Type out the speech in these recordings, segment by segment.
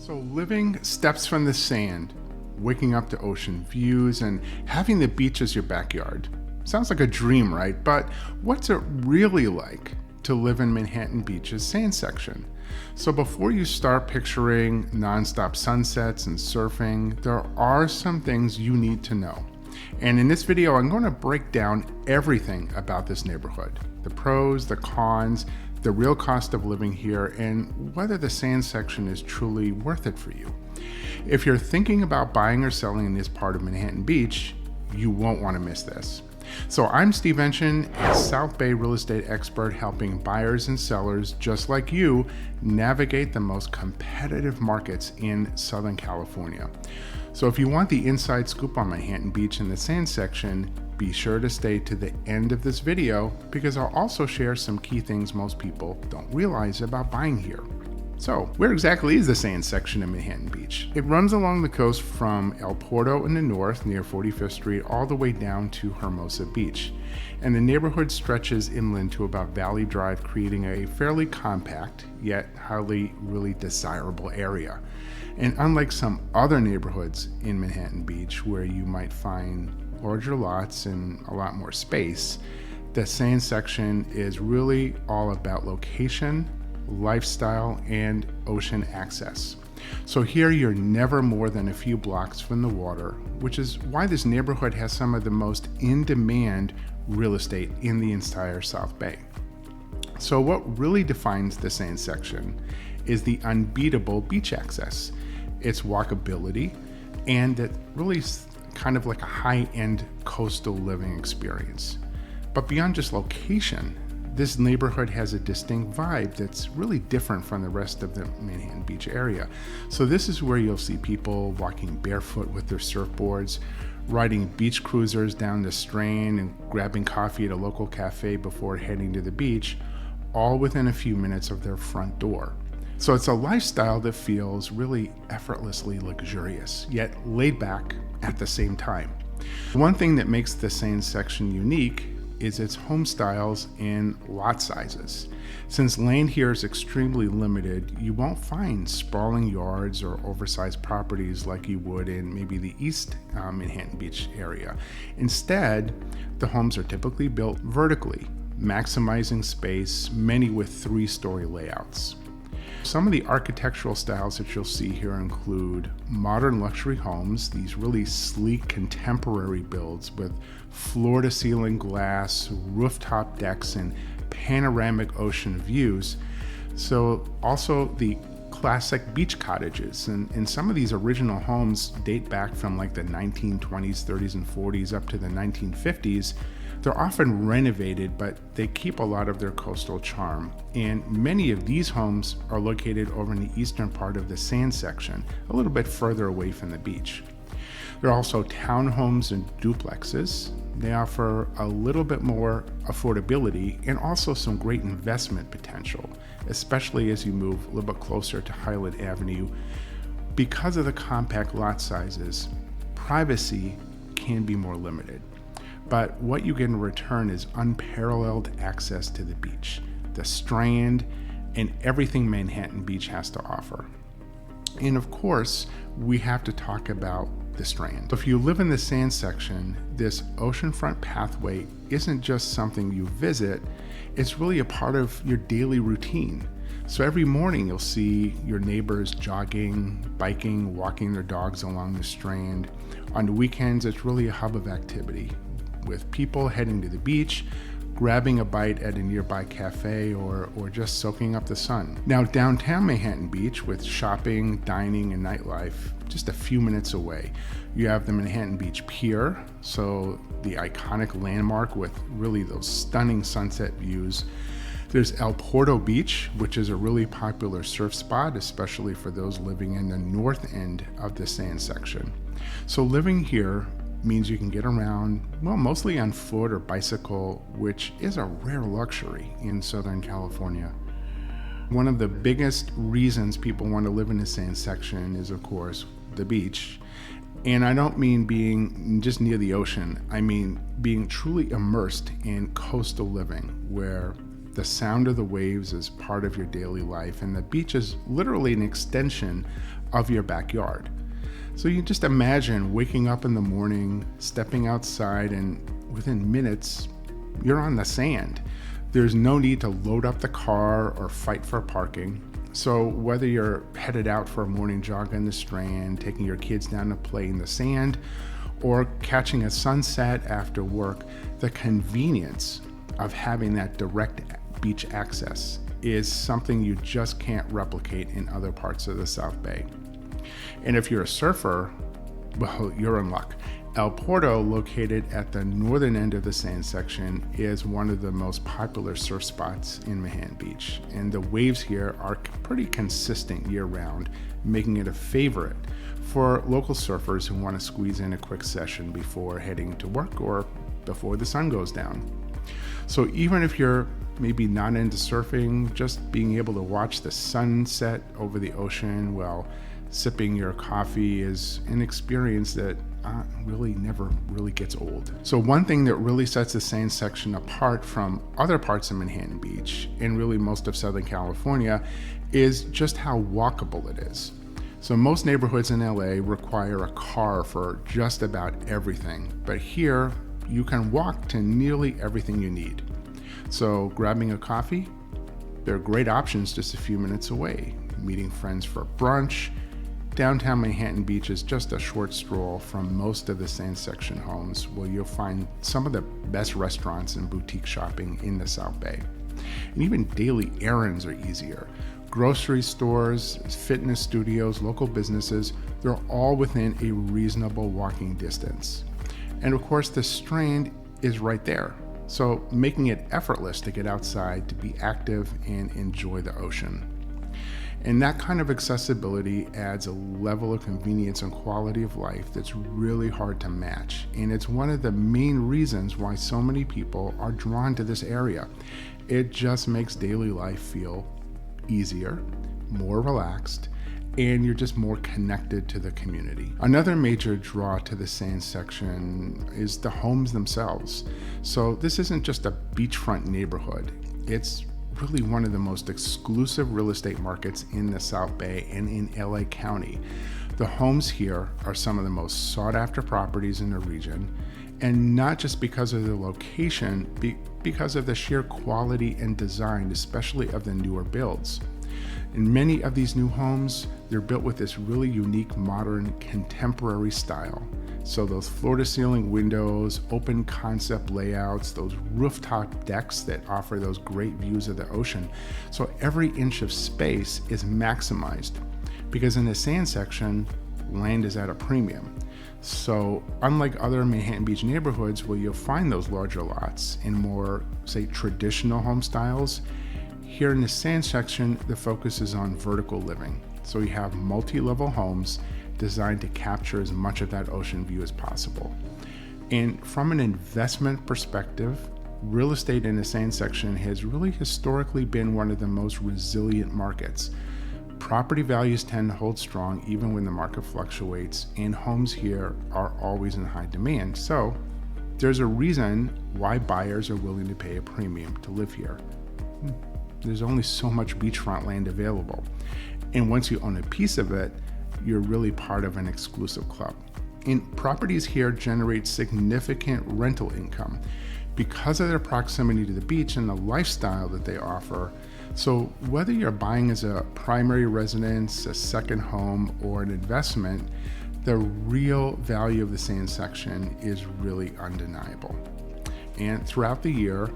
So living steps from the sand, waking up to ocean views, and having the beach as your backyard. Sounds like a dream, right? But what's it really like to live in Manhattan Beach's sand section? So before you start picturing nonstop sunsets and surfing, there are some things you need to know. And in this video, I'm going to break down everything about this neighborhood. The pros, the cons, the real cost of living here, and whether the sand section is truly worth it for you. If you're thinking about buying or selling in this part of Manhattan Beach, you won't want to miss this. So I'm Steve Enchin, a South Bay real estate expert helping buyers and sellers just like you navigate the most competitive markets in Southern California. So if you want the inside scoop on Manhattan Beach and the sand section, be sure to stay to the end of this video because I'll also share some key things most people don't realize about buying here. So, where exactly is the sand section in Manhattan Beach? It runs along the coast from El Porto in the north near 45th Street all the way down to Hermosa Beach. And the neighborhood stretches inland to about Valley Drive, creating a fairly compact, yet highly really desirable area. And unlike some other neighborhoods in Manhattan Beach where you might find larger lots and a lot more space, the sand section is really all about location, lifestyle, and ocean access. So here you're never more than a few blocks from the water, which is why this neighborhood has some of the most in-demand real estate in the entire South Bay. So what really defines the sand section is the unbeatable beach access, its walkability, and it really kind of like a high-end coastal living experience. But beyond just location, this neighborhood has a distinct vibe that's really different from the rest of the Manhattan Beach area. So this is where you'll see people walking barefoot with their surfboards, riding beach cruisers down the Strand, and grabbing coffee at a local cafe before heading to the beach, all within a few minutes of their front door. So it's a lifestyle that feels really effortlessly luxurious, yet laid back at the same time. One thing that makes the sand section unique is its home styles and lot sizes. Since land here is extremely limited, you won't find sprawling yards or oversized properties like you would in maybe the East Manhattan Beach area. Instead, the homes are typically built vertically, maximizing space, many with 3-story layouts. Some of the architectural styles that you'll see here include modern luxury homes, these really sleek contemporary builds with floor-to-ceiling glass, rooftop decks, and panoramic ocean views. So also the classic beach cottages, and some of these original homes date back from like the 1920s, 30s, and 40s up to the 1950s. They're often renovated, but they keep a lot of their coastal charm. And many of these homes are located over in the eastern part of the sand section, a little bit further away from the beach. There are also townhomes and duplexes. They offer a little bit more affordability and also some great investment potential, especially as you move a little bit closer to Highland Avenue. Because of the compact lot sizes, privacy can be more limited. But what you get in return is unparalleled access to the beach, the Strand, and everything Manhattan Beach has to offer. And of course, we have to talk about the Strand. If you live in the sand section, this oceanfront pathway isn't just something you visit, it's really a part of your daily routine. So every morning you'll see your neighbors jogging, biking, walking their dogs along the Strand. On the weekends, it's really a hub of activity, with people heading to the beach, grabbing a bite at a nearby cafe, or just soaking up the sun. Now, downtown Manhattan Beach, with shopping, dining, and nightlife just a few minutes away, you have the Manhattan Beach Pier, so the iconic landmark with really those stunning sunset views. There's El Porto Beach, which is a really popular surf spot, especially for those living in the north end of the sand section. So living here means you can get around, well, mostly on foot or bicycle, which is a rare luxury in Southern California. One of the biggest reasons people want to live in the sand section is, of course, the beach. And I don't mean being just near the ocean. I mean being truly immersed in coastal living, where The sound of the waves is part of your daily life, and the beach is literally an extension of your backyard. So you just imagine waking up in the morning, stepping outside, and within minutes, you're on the sand. There's no need to load up the car or fight for parking. So whether you're headed out for a morning jog on the Strand, taking your kids down to play in the sand, or catching a sunset after work, the convenience of having that direct beach access is something you just can't replicate in other parts of the South Bay. And if you're a surfer, well, you're in luck. El Porto, located at the northern end of the sand section, is one of the most popular surf spots in Manhattan Beach. And the waves here are pretty consistent year-round, making it a favorite for local surfers who want to squeeze in a quick session before heading to work or before the sun goes down. So even if you're maybe not into surfing, just being able to watch the sunset over the ocean while sipping your coffee is an experience that really never really gets old. So one thing that really sets the sand section apart from other parts of Manhattan Beach, and really most of Southern California, is just how walkable it is. So most neighborhoods in LA require a car for just about everything, but here you can walk to nearly everything you need. So grabbing a coffee, there are great options just a few minutes away. Meeting friends for brunch. Downtown Manhattan Beach is just a short stroll from most of the sand section homes, where you'll find some of the best restaurants and boutique shopping in the South Bay. And even daily errands are easier. Grocery stores, fitness studios, local businesses, they're all within a reasonable walking distance. And of course, the Strand is right there, so making it effortless to get outside, to be active, and enjoy the ocean. And that kind of accessibility adds a level of convenience and quality of life that's really hard to match. And it's one of the main reasons why so many people are drawn to this area. It just makes daily life feel easier, more relaxed, and you're just more connected to the community. Another major draw to the sand section is the homes themselves. So this isn't just a beachfront neighborhood. It's really one of the most exclusive real estate markets in the South Bay and in LA County. The homes here are some of the most sought after properties in the region, and not just because of the location, because of the sheer quality and design, especially of the newer builds. In many of these new homes, they're built with this really unique, modern, contemporary style. So those floor-to-ceiling windows, open concept layouts, those rooftop decks that offer those great views of the ocean. So every inch of space is maximized, because in the sand section, land is at a premium. So unlike other Manhattan Beach neighborhoods where you'll find those larger lots in more, say, traditional home styles, here in the sand section, the focus is on vertical living. So you have multi-level homes designed to capture as much of that ocean view as possible. And from an investment perspective, real estate in the sand section has really historically been one of the most resilient markets. Property values tend to hold strong even when the market fluctuates, and homes here are always in high demand. So there's a reason why buyers are willing to pay a premium to live here. There's only so much beachfront land available. And once you own a piece of it, you're really part of an exclusive club. And properties here generate significant rental income because of their proximity to the beach and the lifestyle that they offer. So whether you're buying as a primary residence, a second home, or an investment, the real value of the sand section is really undeniable. And throughout the year,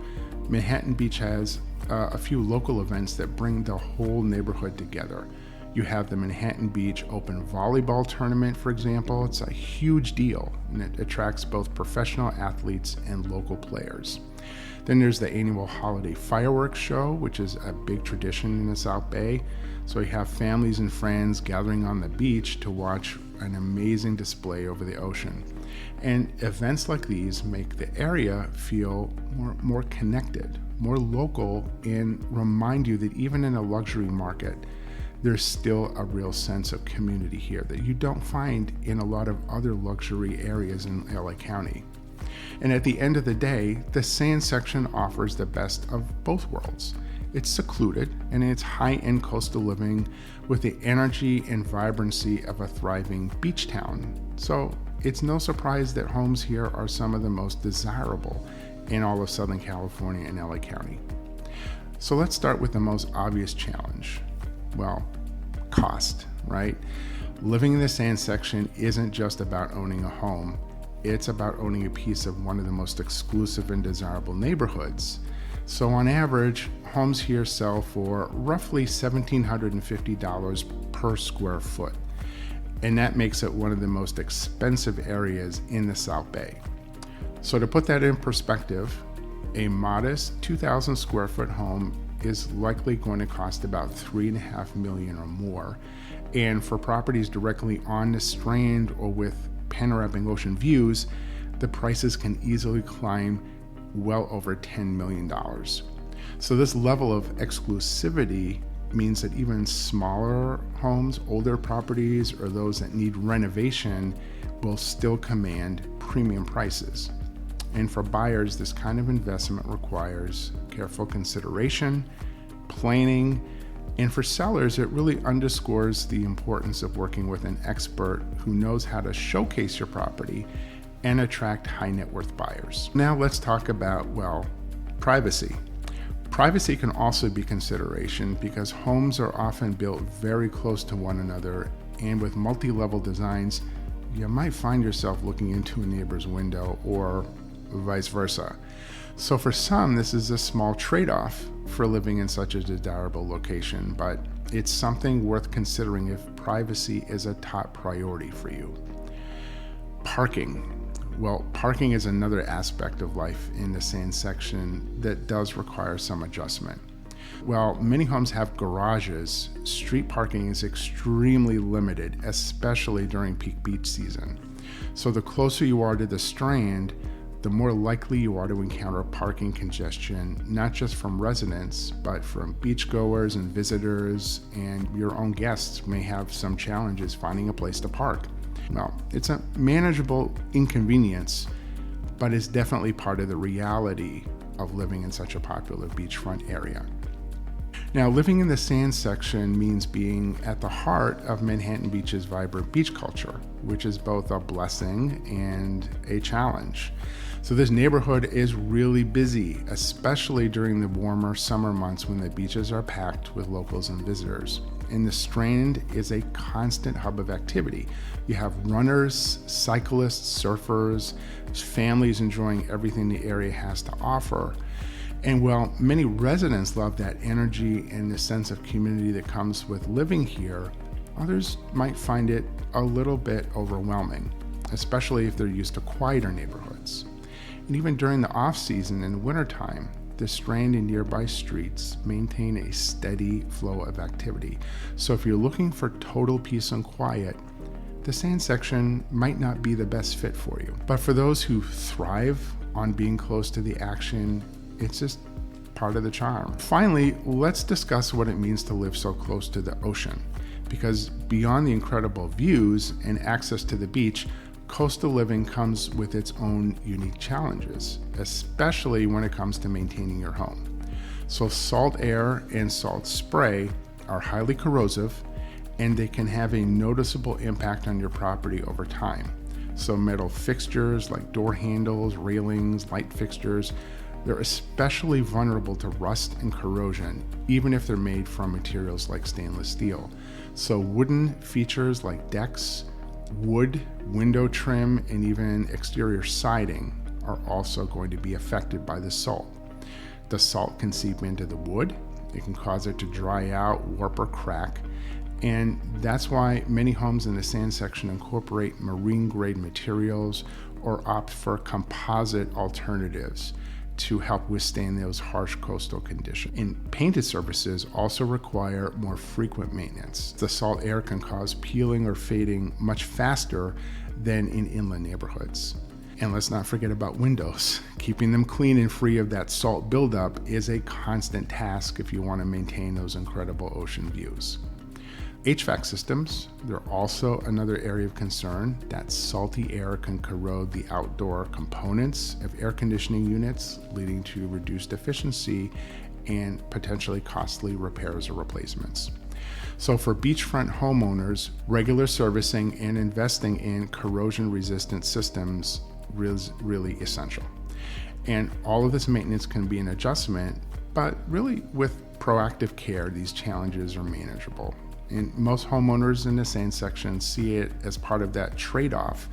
Manhattan Beach has a few local events that bring the whole neighborhood together. You have the Manhattan Beach Open Volleyball Tournament, for example. It's a huge deal, and it attracts both professional athletes and local players. Then there's the annual holiday fireworks show, which is a big tradition in the South Bay. So you have families and friends gathering on the beach to watch an amazing display over the ocean. And events like these make the area feel more connected, more local, and remind you that even in a luxury market, there's still a real sense of community here that you don't find in a lot of other luxury areas in LA County. And at the end of the day, the sand section offers the best of both worlds. It's secluded and it's high-end coastal living with the energy and vibrancy of a thriving beach town. So it's no surprise that homes here are some of the most desirable in all of Southern California and LA County. So let's start with the most obvious challenge. Well, cost, right? Living in the sand section isn't just about owning a home. It's about owning a piece of one of the most exclusive and desirable neighborhoods. So on average, homes here sell for roughly $1,750 per square foot. And that makes it one of the most expensive areas in the South Bay. So to put that in perspective, a modest 2,000 square foot home is likely going to cost about $3.5 million or more. And for properties directly on the Strand or with panoramic ocean views, the prices can easily climb well over $10 million. So this level of exclusivity means that even smaller homes, older properties, or those that need renovation will still command premium prices. And for buyers, this kind of investment requires careful consideration, planning, and for sellers, it really underscores the importance of working with an expert who knows how to showcase your property and attract high net worth buyers. Now let's talk about, well, privacy. Privacy can also be consideration because homes are often built very close to one another, and with multi-level designs, you might find yourself looking into a neighbor's window or vice versa. So for some, this is a small trade-off for living in such a desirable location, but it's something worth considering if privacy is a top priority for you. Parking. Well, parking is another aspect of life in the sand section that does require some adjustment. While many homes have garages, street parking is extremely limited, especially during peak beach season. So the closer you are to the Strand, the more likely you are to encounter parking congestion, not just from residents, but from beachgoers and visitors, and your own guests may have some challenges finding a place to park. Well, it's a manageable inconvenience, but it's definitely part of the reality of living in such a popular beachfront area. Now, living in the sand section means being at the heart of Manhattan Beach's vibrant beach culture, which is both a blessing and a challenge. So this neighborhood is really busy, especially during the warmer summer months when the beaches are packed with locals and visitors. And the Strand is a constant hub of activity. You have runners, cyclists, surfers, families enjoying everything the area has to offer. And while many residents love that energy and the sense of community that comes with living here, others might find it a little bit overwhelming, especially if they're used to quieter neighborhoods. And even during the off-season in the wintertime, the Strand and nearby streets maintain a steady flow of activity. So if you're looking for total peace and quiet, the sand section might not be the best fit for you. But for those who thrive on being close to the action, it's just part of the charm. Finally, let's discuss what it means to live so close to the ocean. Because beyond the incredible views and access to the beach, coastal living comes with its own unique challenges, especially when it comes to maintaining your home. So salt air and salt spray are highly corrosive, and they can have a noticeable impact on your property over time. So metal fixtures like door handles, railings, light fixtures, they're especially vulnerable to rust and corrosion, even if they're made from materials like stainless steel. So wooden features like decks, wood, window trim, and even exterior siding are also going to be affected by the salt. The salt can seep into the wood, it can cause it to dry out, warp, or crack, and that's why many homes in the sand section incorporate marine-grade materials or opt for composite alternatives to help withstand those harsh coastal conditions. And painted surfaces also require more frequent maintenance. The salt air can cause peeling or fading much faster than in inland neighborhoods. And let's not forget about windows. Keeping them clean and free of that salt buildup is a constant task if you want to maintain those incredible ocean views. HVAC systems, they're also another area of concern. That salty air can corrode the outdoor components of air conditioning units, leading to reduced efficiency and potentially costly repairs or replacements. So for beachfront homeowners, regular servicing and investing in corrosion-resistant systems is really essential. And all of this maintenance can be an adjustment, but really with proactive care, these challenges are manageable. And most homeowners in the sand section see it as part of that trade-off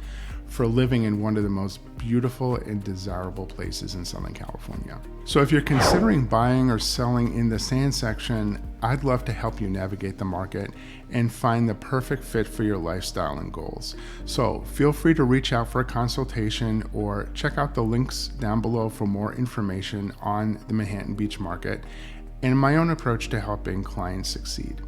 for living in one of the most beautiful and desirable places in Southern California. So if you're considering buying or selling in the sand section, I'd love to help you navigate the market and find the perfect fit for your lifestyle and goals. So feel free to reach out for a consultation or check out the links down below for more information on the Manhattan Beach market and my own approach to helping clients succeed.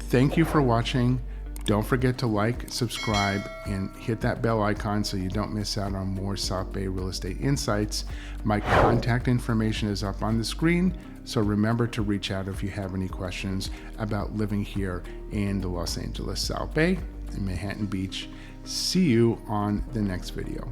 Thank you for watching. Don't forget to like, subscribe, and hit that bell icon so you don't miss out on more South Bay real estate insights. My contact information is up on the screen, so remember to reach out if you have any questions about living here in the Los Angeles South Bay and Manhattan Beach. See you on the next video.